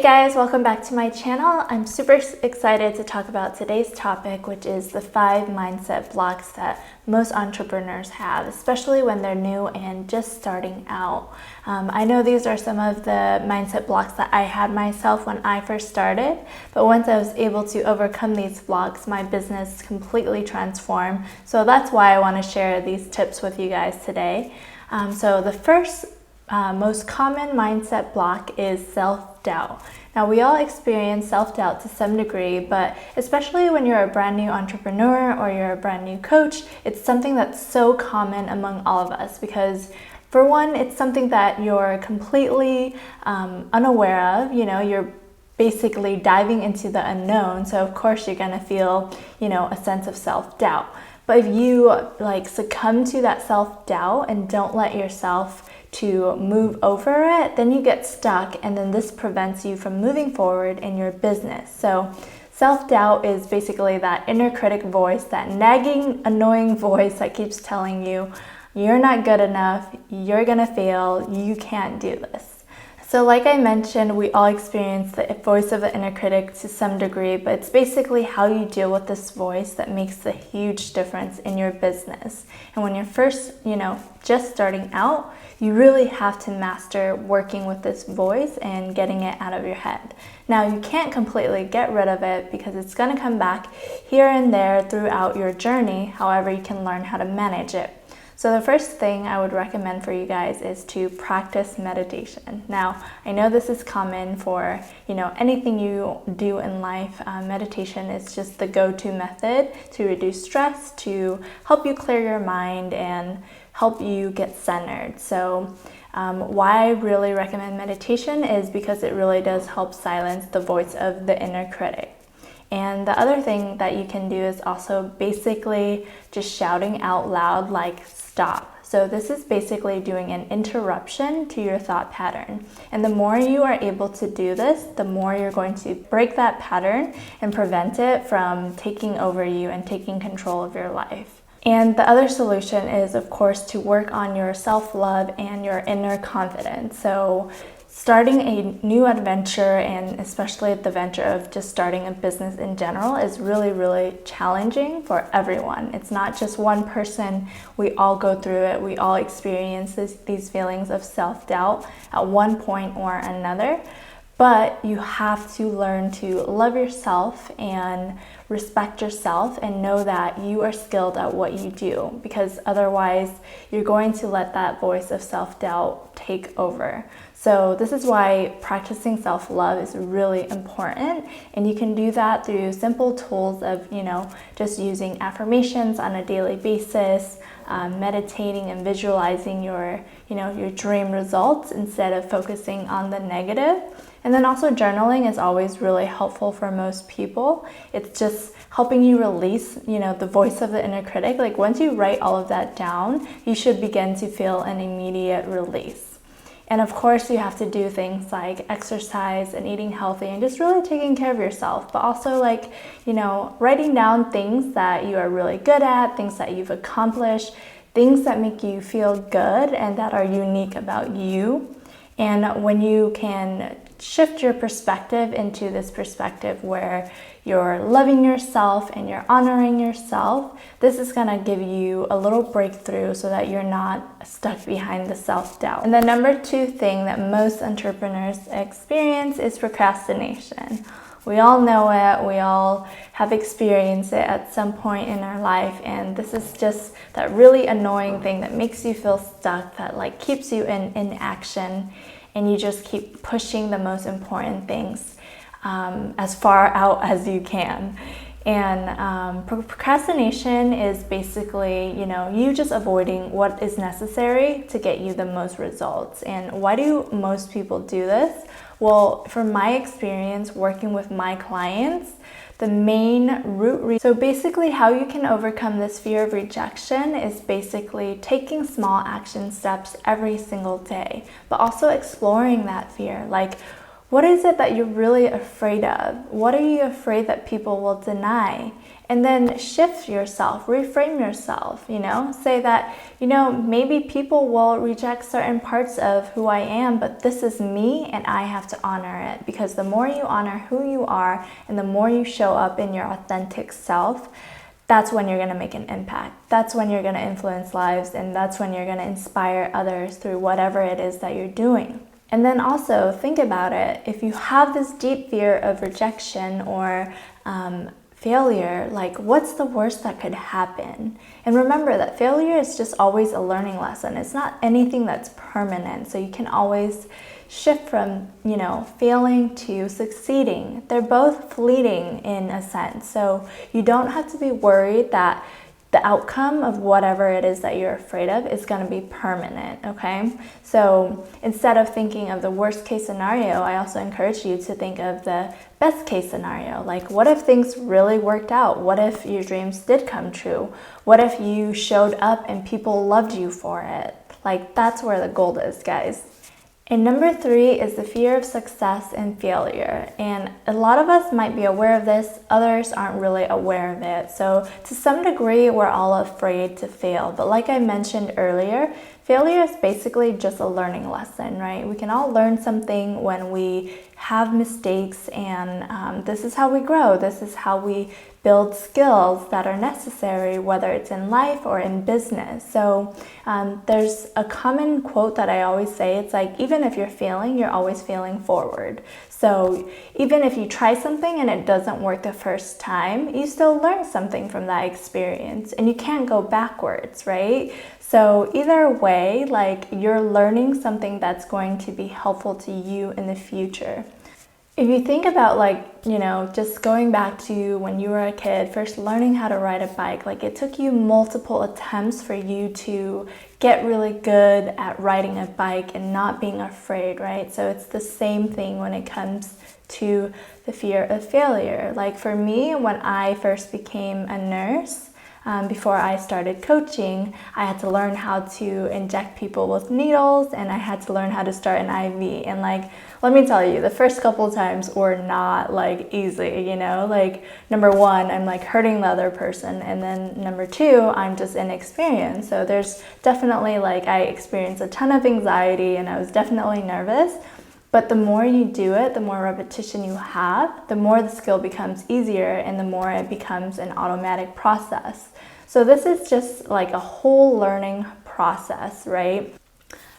Hey guys, welcome back to my channel. I'm super excited to talk about today's topic, which is the 5 mindset blocks that most entrepreneurs have, especially when they're new and just starting out. I know these are some of the mindset blocks that I had myself when I first started, but once I was able to overcome these blocks, my business completely transformed. So that's why I want to share these tips with you guys today. So the first most common mindset block is self-doubt. Now, we all experience self-doubt to some degree, but especially when you're a brand new entrepreneur or you're a brand new coach, it's something that's so common among all of us because, for one, it's something that you're completely unaware of. You're basically diving into the unknown, so of course you're gonna feel, a sense of self-doubt. But if you succumb to that self-doubt and don't let yourself to move over it, then you get stuck, and then this prevents you from moving forward in your business. So self-doubt is basically that inner critic voice, that nagging, annoying voice that keeps telling you you're not good enough, you're gonna fail, you can't do this. So like I mentioned, we all experience the voice of the inner critic to some degree, but it's basically how you deal with this voice that makes the huge difference in your business. And when you're first, just starting out, you really have to master working with this voice and getting it out of your head. Now, you can't completely get rid of it because it's going to come back here and there throughout your journey. However, you can learn how to manage it. So the first thing I would recommend for you guys is to practice meditation. Now, I know this is common for, anything you do in life. Meditation is just the go-to method to reduce stress, to help you clear your mind and help you get centered. So why I really recommend meditation is because it really does help silence the voice of the inner critic. And the other thing that you can do is also basically just shouting out loud, like stop. So this is basically doing an interruption to your thought pattern. And the more you are able to do this, the more you're going to break that pattern and prevent it from taking over you and taking control of your life. And the other solution is, of course, to work on your self-love and your inner confidence. So starting a new adventure, and especially the venture of just starting a business in general, is really, really challenging for everyone. It's not just one person. We all go through it. We all experience these feelings of self-doubt at one point or another. But you have to learn to love yourself and respect yourself and know that you are skilled at what you do, because otherwise you're going to let that voice of self-doubt take over. So this is why practicing self-love is really important, and you can do that through simple tools of, just using affirmations on a daily basis, meditating and visualizing your dream results instead of focusing on the negative. And then also journaling is always really helpful for most people. It's just helping you release, the voice of the inner critic. Like once you write all of that down, you should begin to feel an immediate release. And of course, you have to do things like exercise and eating healthy and just really taking care of yourself, but also writing down things that you are really good at, things that you've accomplished, things that make you feel good and that are unique about you. And when you can shift your perspective into this perspective where you're loving yourself and you're honoring yourself, this is going to give you a little breakthrough so that you're not stuck behind the self-doubt. And the number 2 thing that most entrepreneurs experience is procrastination. We all know it, we all have experienced it at some point in our life, and this is just that really annoying thing that makes you feel stuck, that keeps you in inaction, and you just keep pushing the most important things as far out as you can. And procrastination is basically, you just avoiding what is necessary to get you the most results. And why do most people do this? Well, from my experience working with my clients, the main root reason. So basically how you can overcome this fear of rejection is basically taking small action steps every single day, but also exploring that fear. Like, what is it that you're really afraid of? What are you afraid that people will deny? And then shift yourself, reframe yourself, say that, maybe people will reject certain parts of who I am, but this is me and I have to honor it, because the more you honor who you are and the more you show up in your authentic self, that's when you're going to make an impact. That's when you're going to influence lives, and that's when you're going to inspire others through whatever it is that you're doing. And then also think about it. If you have this deep fear of rejection or failure, like what's the worst that could happen? And remember that failure is just always a learning lesson. It's not anything that's permanent. So you can always shift from, failing to succeeding. They're both fleeting in a sense. So you don't have to be worried that the outcome of whatever it is that you're afraid of is going to be permanent, okay? So instead of thinking of the worst case scenario, I also encourage you to think of the best case scenario. Like, what if things really worked out? What if your dreams did come true? What if you showed up and people loved you for it? Like, that's where the gold is, guys. And number 3 is the fear of success and failure. And a lot of us might be aware of this, others aren't really aware of it. So to some degree, we're all afraid to fail. But like I mentioned earlier, failure is basically just a learning lesson, right? We can all learn something when we have mistakes, and this is how we grow. This is how we build skills that are necessary, whether it's in life or in business. So there's a common quote that I always say. It's like, even if you're failing, you're always failing forward. So even if you try something and it doesn't work the first time, you still learn something from that experience, and you can't go backwards, right? So either way, like, you're learning something that's going to be helpful to you in the future. If you think about, like, just going back to when you were a kid, first learning how to ride a bike, like, it took you multiple attempts for you to get really good at riding a bike and not being afraid, right? So it's the same thing when it comes to the fear of failure. Like, for me, when I first became a nurse, before I started coaching, I had to learn how to inject people with needles, and I had to learn how to start an IV. And like, let me tell you, the first couple of times were not like easy, like, number 1, I'm like hurting the other person. And then number 2, I'm just inexperienced. So there's definitely, like, I experienced a ton of anxiety and I was definitely nervous. But the more you do it, the more repetition you have, the more the skill becomes easier and the more it becomes an automatic process. So this is just like a whole learning process, right?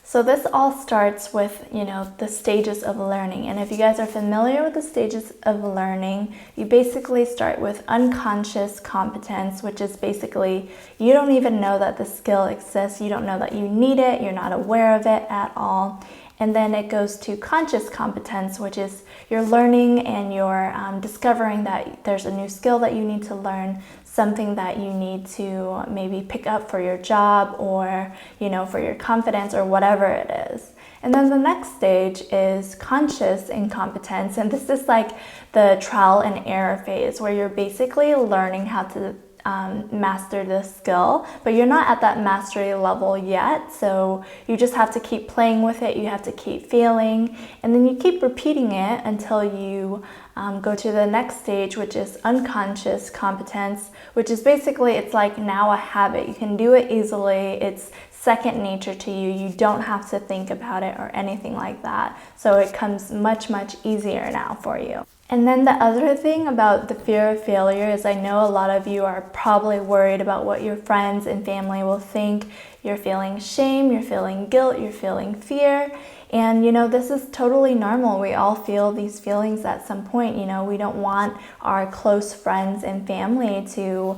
So this all starts with, the stages of learning. And if you guys are familiar with the stages of learning, you basically start with unconscious competence, which is basically you don't even know that the skill exists. You don't know that you need it. You're not aware of it at all. And then it goes to conscious competence, which is you're learning and you're discovering that there's a new skill that you need to learn, something that you need to maybe pick up for your job or, for your confidence or whatever it is. And then the next stage is conscious incompetence. And this is like the trial and error phase, where you're basically learning how to master this skill, but you're not at that mastery level yet. So you just have to keep playing with it. You have to keep failing, and then you keep repeating it until you go to the next stage, which is unconscious competence, which is basically, it's like now a habit. You can do it easily. It's second nature to you. You don't have to think about it or anything like that. So it comes much, much easier now for you. And then the other thing about the fear of failure is, I know a lot of you are probably worried about what your friends and family will think. You're feeling shame, you're feeling guilt, you're feeling fear. And this is totally normal. We all feel these feelings at some point. We don't want our close friends and family to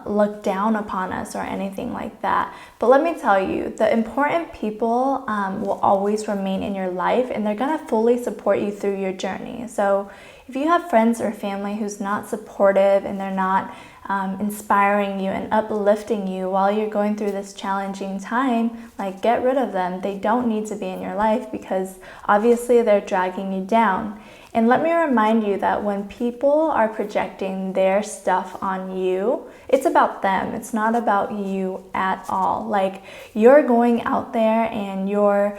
look down upon us or anything like that. But let me tell you, the important people will always remain in your life, and they're going to fully support you through your journey. So if you have friends or family who's not supportive and they're not inspiring you and uplifting you while you're going through this challenging time, like, get rid of them. They don't need to be in your life, because obviously they're dragging you down. And let me remind you that when people are projecting their stuff on you, it's about them. It's not about you at all. Like, you're going out there and you're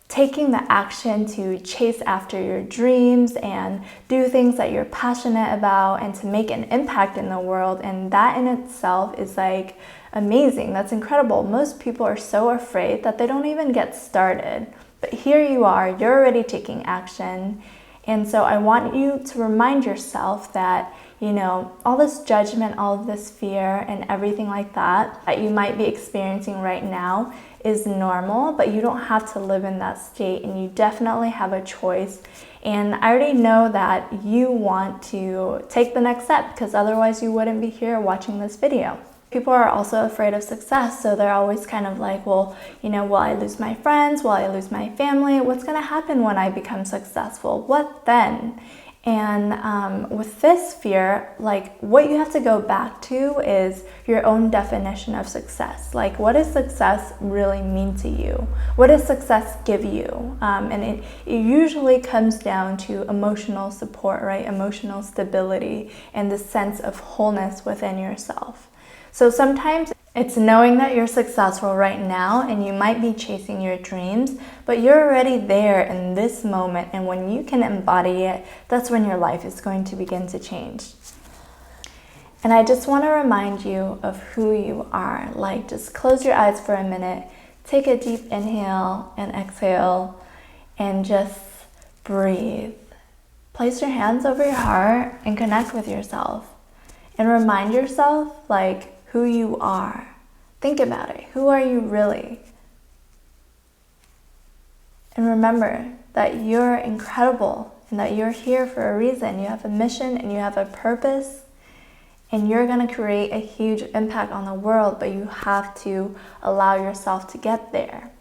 taking the action to chase after your dreams and do things that you're passionate about and to make an impact in the world. And that in itself is like amazing. That's incredible. Most people are so afraid that they don't even get started. But here you are, you're already taking action. And so I want you to remind yourself that, you know, all this judgment, all of this fear and everything like that you might be experiencing right now is normal, but you don't have to live in that state, and you definitely have a choice. And I already know that you want to take the next step, because otherwise you wouldn't be here watching this video. People are also afraid of success, so they're always kind of like, well, you know, will I lose my friends? Will I lose my family? What's going to happen when I become successful? What then? And with this fear, like, what you have to go back to is your own definition of success. Like, what does success really mean to you? What does success give you? And it usually comes down to emotional support, right? Emotional stability and the sense of wholeness within yourself. So sometimes it's knowing that you're successful right now and you might be chasing your dreams, but you're already there in this moment, and when you can embody it, that's when your life is going to begin to change. And I just want to remind you of who you are. Like, just close your eyes for a minute, take a deep inhale and exhale, and just breathe. Place your hands over your heart and connect with yourself. And remind yourself, like, who you are. Think about it. Who are you really? And remember that you're incredible and that you're here for a reason. You have a mission and you have a purpose, and you're going to create a huge impact on the world, but you have to allow yourself to get there.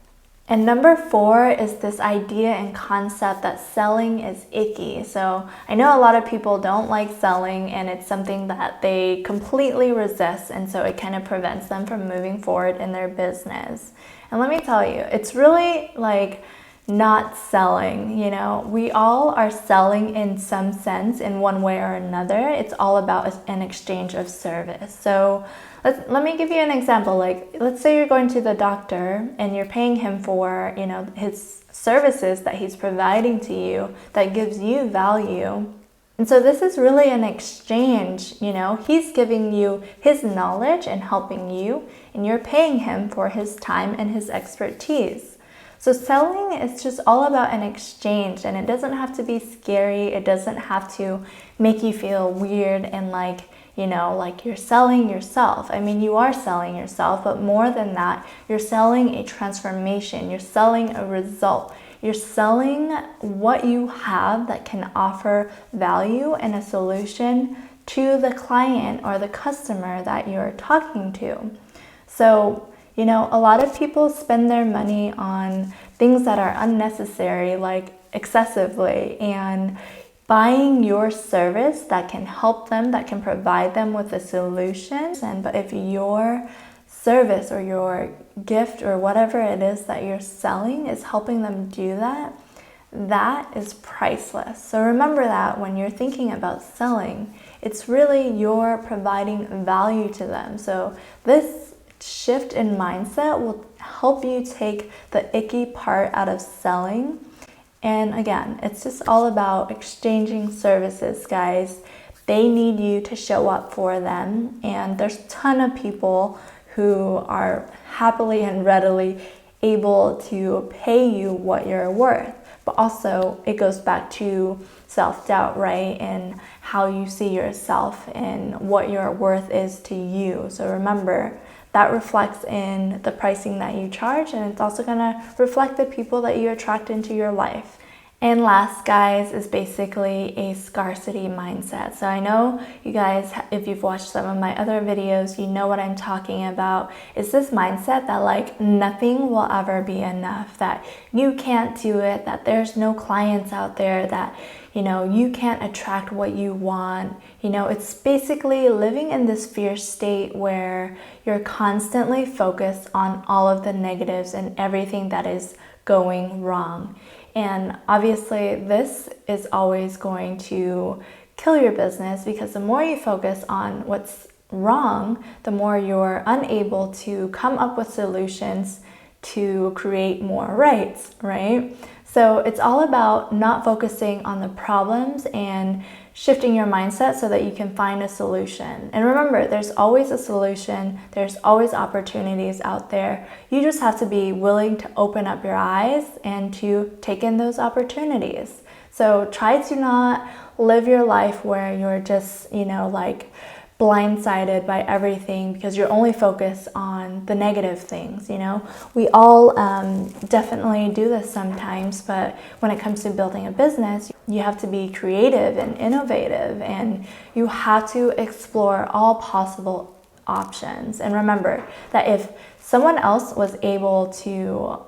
And number 4 is this idea and concept that selling is icky. So I know a lot of people don't like selling, and it's something that they completely resist, and so it kind of prevents them from moving forward in their business. And let me tell you, it's really like not selling, you know. We all are selling in some sense, in one way or another. It's all about an exchange of service. So let me give you an example. Like, let's say you're going to the doctor and you're paying him for, you know, his services that he's providing to you that gives you value. And so this is really an exchange, you know. He's giving you his knowledge and helping you, and you're paying him for his time and his expertise. So selling is just all about an exchange, and it doesn't have to be scary. It doesn't have to make you feel weird and like, you know, like you're selling yourself. I mean, you are selling yourself, but more than that, you're selling a transformation. You're selling a result. You're selling what you have that can offer value and a solution to the client or the customer that you're talking to. So, you know, a lot of people spend their money on things that are unnecessary, like excessively, and buying your service that can help them, that can provide them with a solution. But if your service or your gift or whatever it is that you're selling is helping them do that, that is priceless. So remember that when you're thinking about selling, it's really you're providing value to them. So this shift in mindset will help you take the icky part out of selling. And again, it's just all about exchanging services, guys. They need you to show up for them. And there's a ton of people who are happily and readily able to pay you what you're worth. But also, it goes back to self-doubt, right? And how you see yourself and what your worth is to you. So remember, that reflects in the pricing that you charge, and it's also going to reflect the people that you attract into your life. And last, guys, is basically a scarcity mindset. So I know you guys, if you've watched some of my other videos, you know what I'm talking about. It's this mindset that like nothing will ever be enough, that you can't do it, that there's no clients out there, that, you know, you can't attract what you want. You know, it's basically living in this fear state where you're constantly focused on all of the negatives and everything that is going wrong. And obviously this is always going to kill your business, because the more you focus on what's wrong, the more you're unable to come up with solutions to create more rights, right? So it's all about not focusing on the problems and shifting your mindset so that you can find a solution. And remember, there's always a solution. There's always opportunities out there. You just have to be willing to open up your eyes and to take in those opportunities. So try to not live your life where you're just, like blindsided by everything because you're only focused on the negative things. We all definitely do this sometimes, but when it comes to building a business, you have to be creative and innovative, and you have to explore all possible options. And remember that if someone else was able to,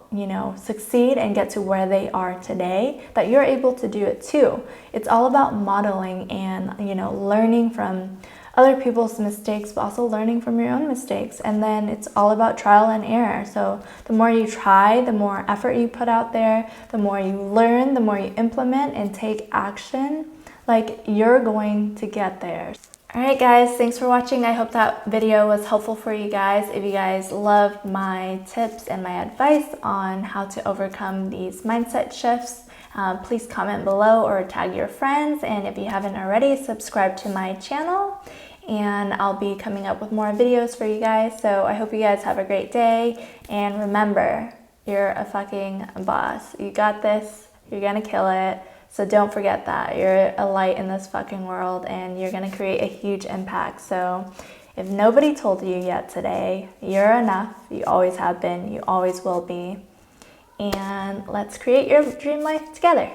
succeed and get to where they are today, that you're able to do it too. It's all about modeling and, learning from other people's mistakes, but also learning from your own mistakes. And then it's all about trial and error. So the more you try, the more effort you put out there, the more you learn, the more you implement and take action, like you're going to get there. All right, guys, thanks for watching. I hope that video was helpful for you guys. If you guys love my tips and my advice on how to overcome these mindset shifts, please comment below or tag your friends. And if you haven't already, subscribe to my channel, and I'll be coming up with more videos for you guys. So I hope you guys have a great day. And remember, you're a fucking boss. You got this. You're gonna kill it. So don't forget that. You're a light in this fucking world, and you're gonna create a huge impact. So if nobody told you yet today, you're enough. You always have been. You always will be. And let's create your dream life together.